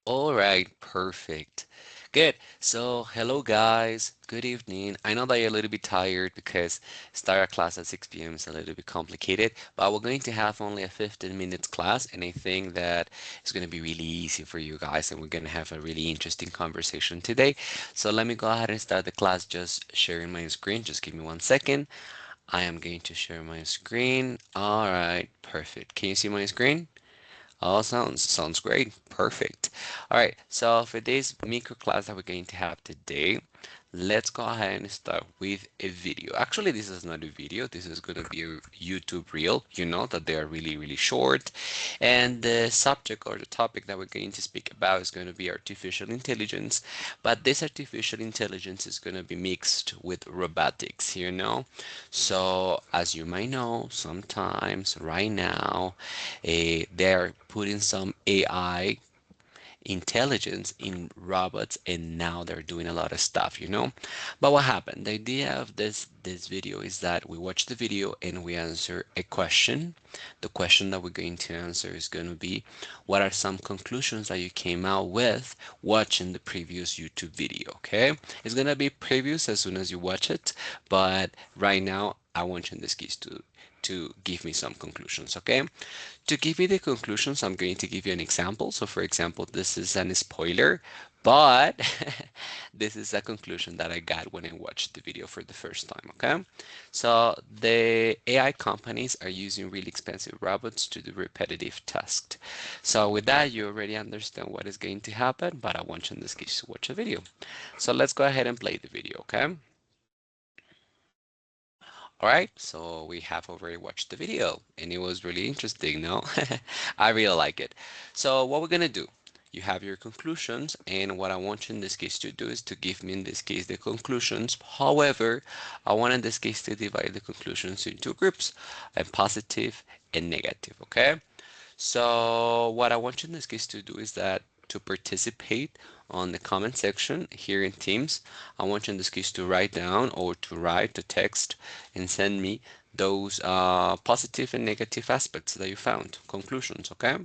All right, perfect. Good. So, hello guys. Good evening. I know that you're a little bit tired because start our class at 6 p.m. is a little bit complicated, but we're going to have only a 15 minutes class, and I think that it's going to be really easy for you guys, and we're going to have a really interesting conversation today. So, let me go ahead and start the class just sharing my screen. Just give me 1 second. I am going to share my screen. All right, perfect. Can you see my screen? Oh, sounds great. Perfect. All right. So for this micro class that we're going to have today, let's go ahead and start with a video. Actually, this is not a video. This is going to be a YouTube reel. You know that they are really, really short. And the subject or the topic that we're going to speak about is going to be artificial intelligence. But this artificial intelligence is going to be mixed with robotics, you know? So as you might know, sometimes right now, they're putting some AI intelligence in robots, and now they're doing a lot of stuff, you know. But what happened, the idea of this video is that we watch the video and we answer a question. The question that we're going to answer is going to be, what are some conclusions that you came out with watching the previous YouTube video? Okay, it's going to be previous as soon as you watch it, but right now I want you in this case to give me some conclusions. Okay, to give you the conclusions, I'm going to give you an example. So for example, this is an spoiler, but this is a conclusion that I got when I watched the video for the first time, okay? So the AI companies are using really expensive robots to do repetitive tasks. So with that, you already understand what is going to happen, but I want you in this case to watch a video. So let's go ahead and play the video, okay? All right, so we have already watched the video and it was really interesting, no? I really like it. So what we're gonna do, you have your conclusions, and what I want you in this case to do is to give me in this case the conclusions. However, I want in this case to divide the conclusions into groups, a positive and negative, okay? So what I want you in this case to do is that to participate on the comment section here in Teams, I want you in this case to write down or to write the text and send me those positive and negative aspects that you found, conclusions, okay?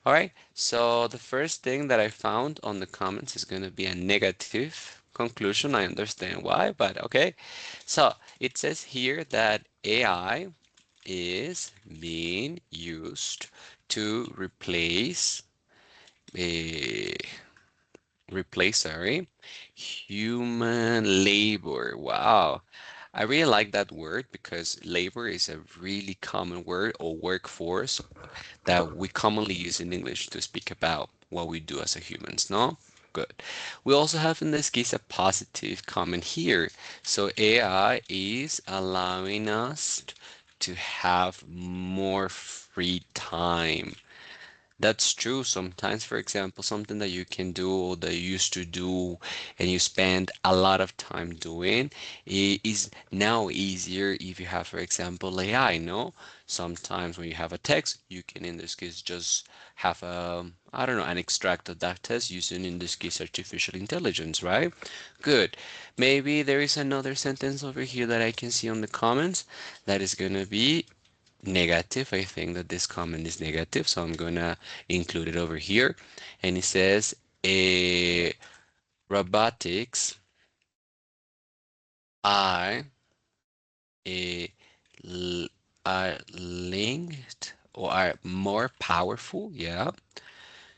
All right, so the first thing that I found on the comments is going to be a negative conclusion. I understand why, but okay. So it says here that AI is being used to a sorry, human labor. Wow. I really like that word because labor is a really common word, or workforce, that we commonly use in English to speak about what we do as a humans, no? Good. We also have in this case a positive comment here. So AI is allowing us to have more free time. That's true. Sometimes, for example, something that you can do or that you used to do and you spend a lot of time doing is now easier if you have, for example, AI, no? Sometimes when you have a text, you can, in this case, just have I don't know, an extract of that text using, in this case, artificial intelligence, right? Good. Maybe there is another sentence over here that I can see on the comments that is gonna be negative. I think that this comment is negative, so I'm gonna include it over here. And it says, robotics are a are linked or are more powerful. Yeah,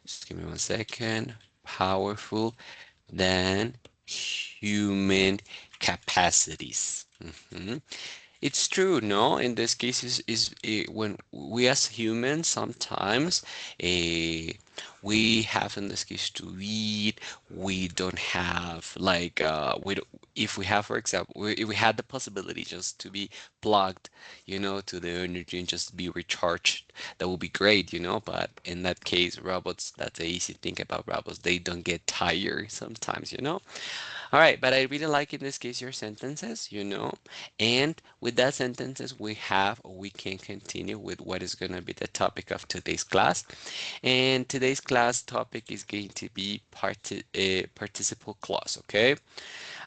just give me 1 second. Powerful than human capacities. Mhm. It's true, no? In this case, when we as humans sometimes uh, we have in this case to eat, we don't have like if we have, for example, if we had the possibility just to be plugged, you know, to the energy and just be recharged, that would be great, you know. But in that case, robots, that's the easy thing about robots. They don't get tired sometimes, you know. All right, but I really like in this case your sentences, you know, and with that sentences we have, or we can continue with what is going to be the topic of today's class. And today's class topic is going to be participle clause, okay?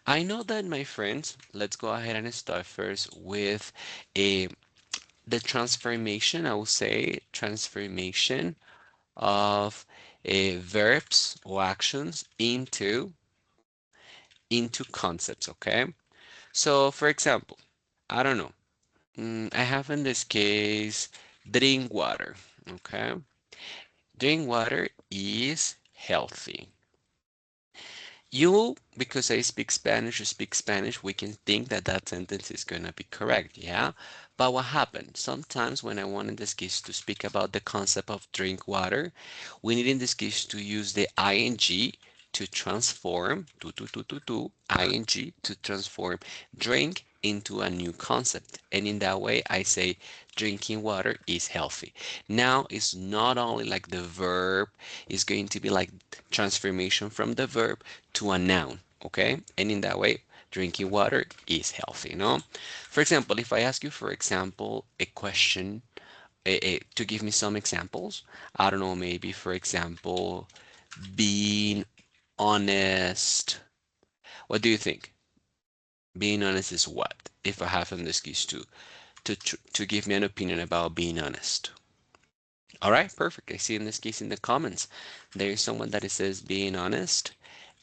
I know that, my friends, let's go ahead and start first with a the transformation, I will say transformation of verbs or actions into concepts, okay? So, for example, I don't know. I have in this case drink water, okay? Drink water is healthy. You, because I speak Spanish, you speak Spanish, we can think that that sentence is going to be correct, yeah? But what happened? Sometimes when I want in this case to speak about the concept of drink water, we need in this case to use the ing to transform, ing to transform drink into a new concept. And in that way, I say drinking water is healthy. Now, it's not only like the verb is going to be like transformation from the verb to a noun, okay? And in that way, drinking water is healthy, no? For example, if I ask you, for example, a question to give me some examples, I don't know, maybe for example, being honest. What do you think? Being honest is what? If I have in this case to give me an opinion about being honest. All right, perfect. I see in this case in the comments, there is someone that it says being honest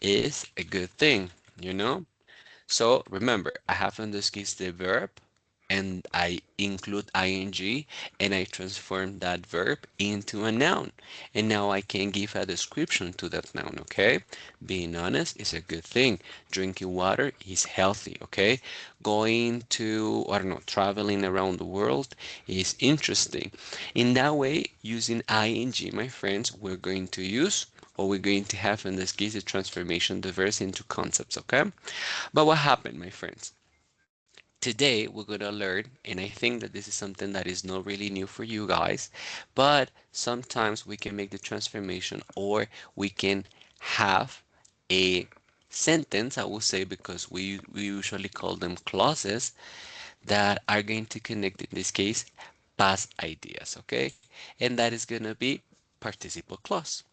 is a good thing, you know? So remember, I have in this case the verb and I include ing and I transform that verb into a noun. And now I can give a description to that noun, okay? Being honest is a good thing. Drinking water is healthy, okay? Going to, I don't know, traveling around the world is interesting. In that way, using ing, my friends, we're going to use or we're going to have in this case a transformation the verbs into concepts, okay? But what happened, my friends? Today we're going to learn, and I think that this is something that is not really new for you guys, but sometimes we can make the transformation or we can have a sentence, I will say, because we usually call them clauses that are going to connect, in this case, past ideas, okay? And that is going to be participle clause.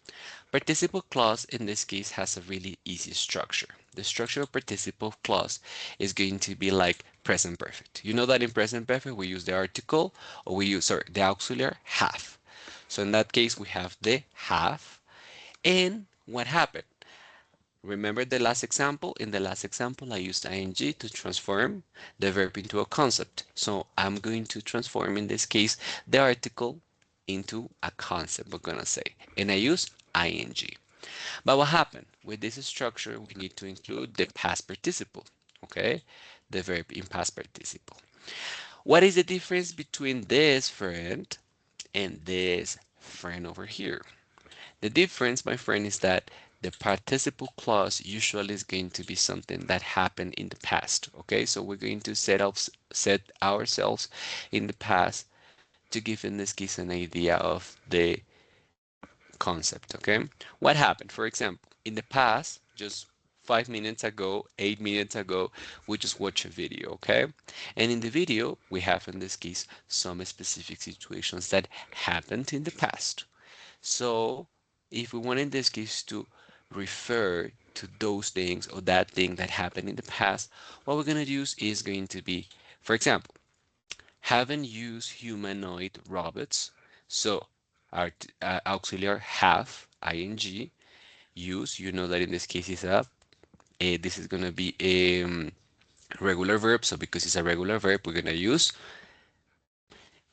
Participle clause in this case has a really easy structure. The structure of participle clause is going to be like present perfect. You know that in present perfect we use the article or we use sorry, the auxiliary have. So in that case we have the have and what happened? Remember the last example? In the last example I used ing to transform the verb into a concept. So I'm going to transform in this case the article into a concept we're gonna say and I use ing. But what happened? With this structure, we need to include the past participle, okay? The verb in past participle. What is the difference between this friend and this friend over here? The difference, my friend, is that the participle clause usually is going to be something that happened in the past, okay? So we're going to set ourselves in the past to give in this case an idea of the concept, okay? What happened? For example, in the past, just 5 minutes ago, 8 minutes ago, we just watched a video, okay? And in the video, we have in this case some specific situations that happened in the past. So if we want in this case to refer to those things or that thing that happened in the past, what we're going to use is going to be, for example, haven't used humanoid robots. So our auxiliary have ing use. You know that in this case is a this is gonna be a regular verb. So because it's a regular verb, we're gonna use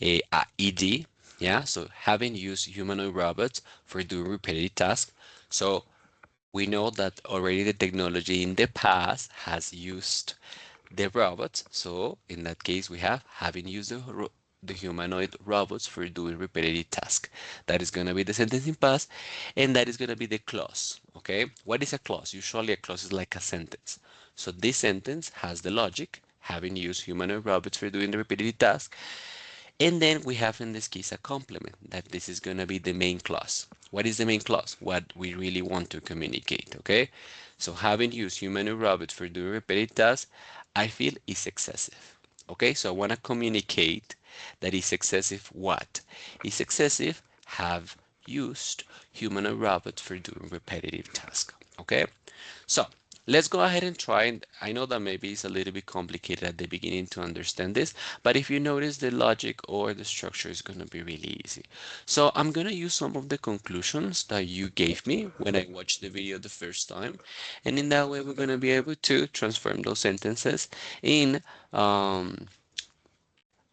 a ed. Yeah. So having used humanoid robots for doing repetitive tasks. So we know that already the technology in the past has used the robots. So in that case, we have having used the humanoid robots for doing repetitive tasks. That is going to be the sentence in past, and that is going to be the clause. Okay, what is a clause? Usually, a clause is like a sentence. So this sentence has the logic, having used humanoid robots for doing the repetitive task, and then we have in this case a complement that this is going to be the main clause. What is the main clause? What we really want to communicate, okay? So having used human and robots for doing repetitive tasks, I feel is excessive. Okay, so I want to communicate that is excessive what? Is excessive have used human and robots for doing repetitive tasks. Okay, so let's go ahead and try. And I know that maybe it's a little bit complicated at the beginning to understand this, but if you notice the logic or the structure is going to be really easy. So I'm going to use some of the conclusions that you gave me when I watched the video the first time. And in that way, we're going to be able to transform those sentences in um,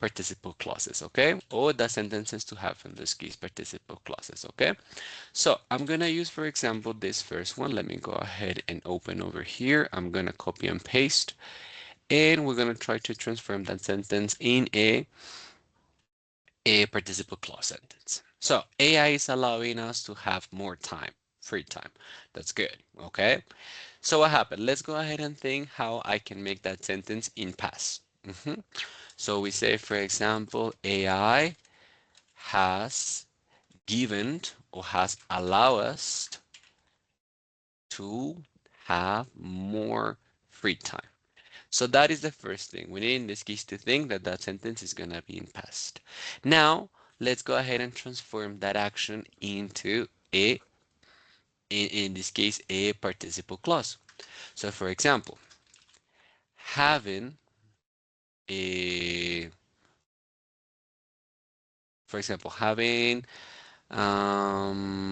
participle clauses, okay? Or the sentences to have in this case participle clauses, okay? So I'm gonna use, for example, this first one. Let me go ahead and open over here. I'm gonna copy and paste, and we're gonna try to transform that sentence in a participle clause sentence. So AI is allowing us to have more time, free time. That's good, okay? So what happened? Let's go ahead and think how I can make that sentence in past. So we say, for example, AI has given or has allowed us to have more free time. So that is the first thing. We need in this case to think that that sentence is going to be in past. Now, let's go ahead and transform that action into in this case, a participle clause. So for example, having a, for example, having, um,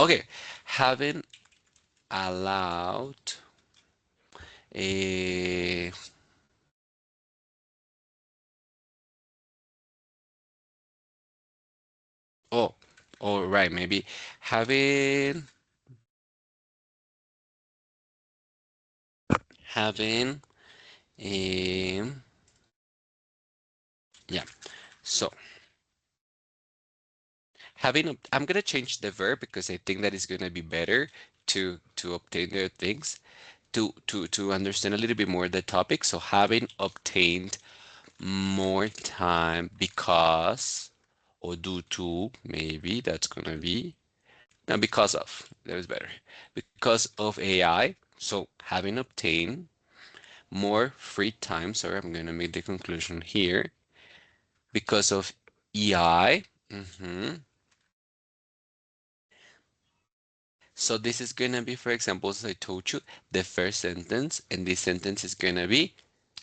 okay, having allowed a, oh, all right, maybe having a, yeah. So I'm gonna change the verb because I think that is gonna be better to obtain the things to understand a little bit more the topic. So having obtained more time because or due to, maybe that's gonna be, no, because of, that is better, because of AI. So having obtained more free time, sorry, I'm gonna make the conclusion here, because of EI. So this is going to be, for example, as I told you, the first sentence, and this sentence is going to be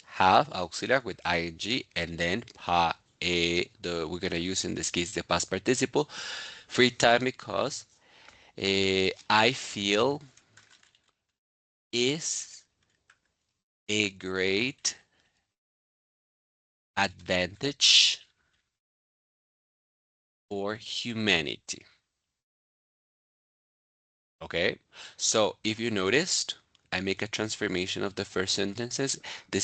have auxiliary with ing, and then we're going to use in this case the past participle, free time because I feel is a great advantage for humanity. Okay, so if you noticed, I make a transformation of the first sentences. The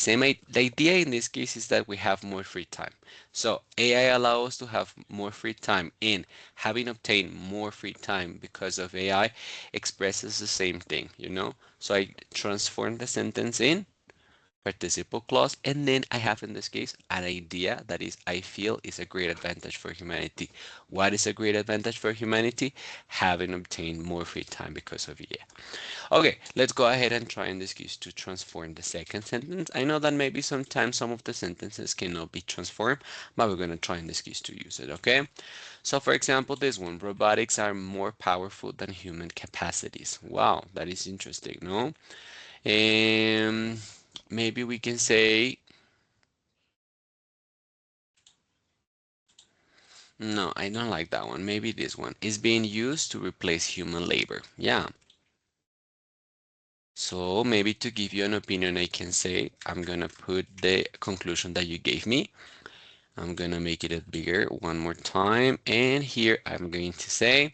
idea in this case is that we have more free time. So AI allows us to have more free time in having obtained more free time because of AI expresses the same thing, you know? So I transform the sentence in participle clause, and then I have in this case an idea that is I feel is a great advantage for humanity. What is a great advantage for humanity? Having obtained more free time because of AI. Okay, let's go ahead and try in this case to transform the second sentence. I know that maybe sometimes some of the sentences cannot be transformed, but we're going to try in this case to use it, okay? So for example, this one, robotics are more powerful than human capacities. Wow, that is interesting, no? Um, maybe we can say, no, I don't like that one. Maybe this one is being used to replace human labor. Yeah. So maybe to give you an opinion, I can say I'm gonna put the conclusion that you gave me. I'm gonna make it bigger one more time. And here I'm going to say,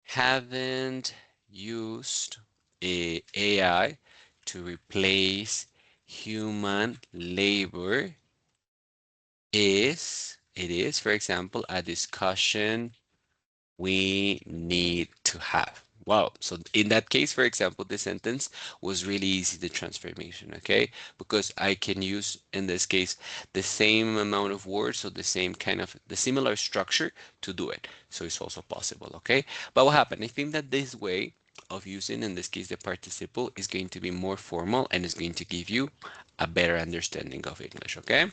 haven't used a AI to replace human labor it is, for example, a discussion we need to have. Wow. So in that case, for example, the sentence was really easy, the transformation, okay? Because I can use, in this case, the same amount of words or the same kind of, the similar structure to do it. So it's also possible, okay? But what happened? I think that this way of using, in this case, the participle is going to be more formal and is going to give you a better understanding of English, okay?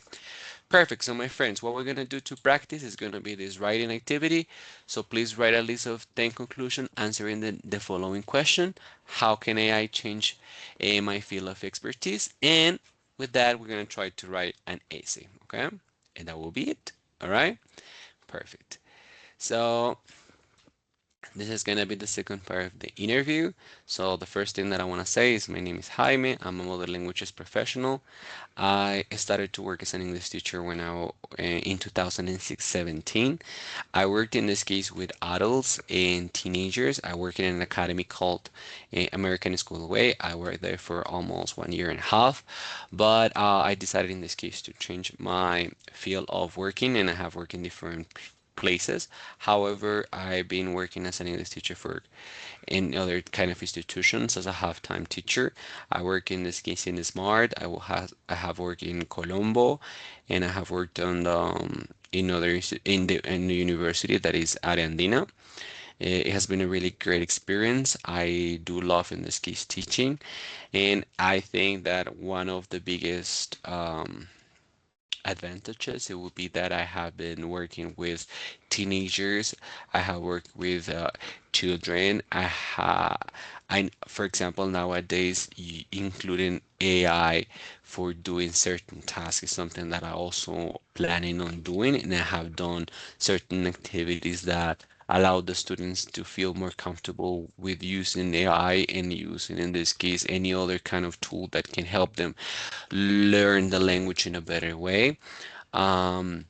Perfect. So my friends, what we're going to do to practice is going to be this writing activity. So please write a list of 10 conclusions answering the following question. How can AI change my field of expertise? And with that, we're going to try to write an essay. Okay? And that will be it. All right? Perfect. So this is going to be the second part of the interview. So the first thing that I want to say is my name is Jaime. I'm a mother languages professional. I started to work as an English teacher when in 2017. I worked in this case with adults and teenagers. I work in an academy called American School Way. I worked there for almost 1 year and a half, but I decided in this case to change my field of working, and I have worked in different places. However, I've been working as an English teacher for in other kind of institutions as a half-time teacher. I work in this case in Smart. I have worked in Colombo, and I have worked on in in the university that is Arandina. It has been a really great experience. I do love in this case teaching, and I think that one of the biggest advantages, it would be that I have been working with teenagers. I have worked with children. For example, nowadays, including AI for doing certain tasks is something that I also planning on doing, and I have done certain activities that allow the students to feel more comfortable with using AI and using, in this case, any other kind of tool that can help them learn the language in a better way. Um,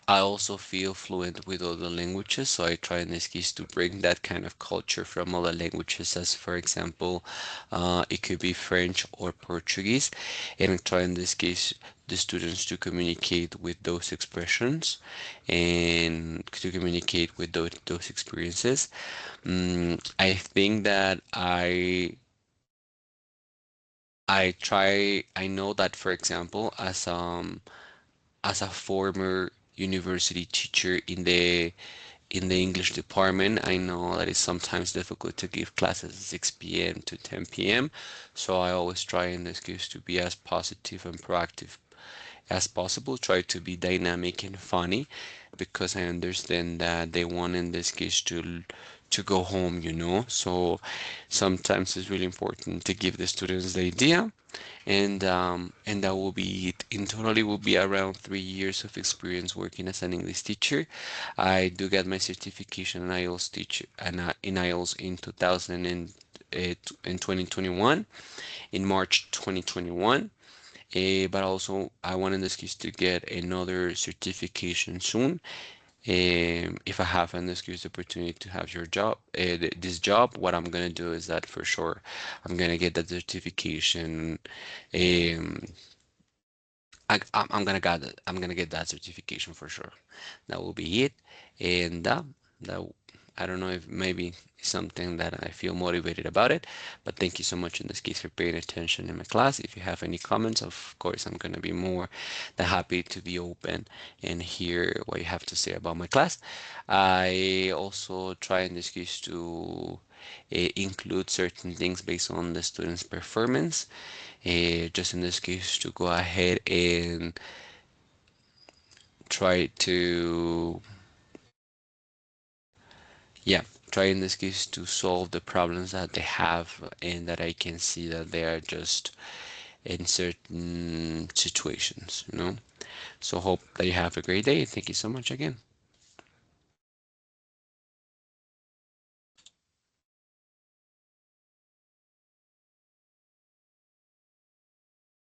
I also feel fluent with other languages, so I try in this case to bring that kind of culture from other languages, as for example, it could be French or Portuguese, and I try in this case the students to communicate with those expressions and to communicate with those experiences. I think that I know that, for example, as a former university teacher in the English department, I know that it's sometimes difficult to give classes at 6 p.m. to 10 p.m. So I always try in this case to be as positive and proactive as possible, try to be dynamic and funny, because I understand that they want in this case to go home, you know. So sometimes it's really important to give the students the idea, and that will be it. In total, it will be around 3 years of experience working as an English teacher. I do get my certification in IELTS teacher and in IELTS in 2000 and in 2021, in March 2021. But also, I want in this case to get another certification soon. If I have in this case the opportunity to have this job, what I'm gonna do is that for sure, I'm gonna get that certification. Um, I'm gonna get that certification for sure. That will be it, and that I don't know if maybe something that I feel motivated about it, but thank you so much in this case for paying attention in my class. If you have any comments, of course, I'm gonna be more than happy to be open and hear what you have to say about my class. I also try in this case to include certain things based on the student's performance, just in this case to go ahead and try to, yeah, try in this case to solve the problems that they have and that I can see that they are just in certain situations, you know. So hope that you have a great day. Thank you so much again.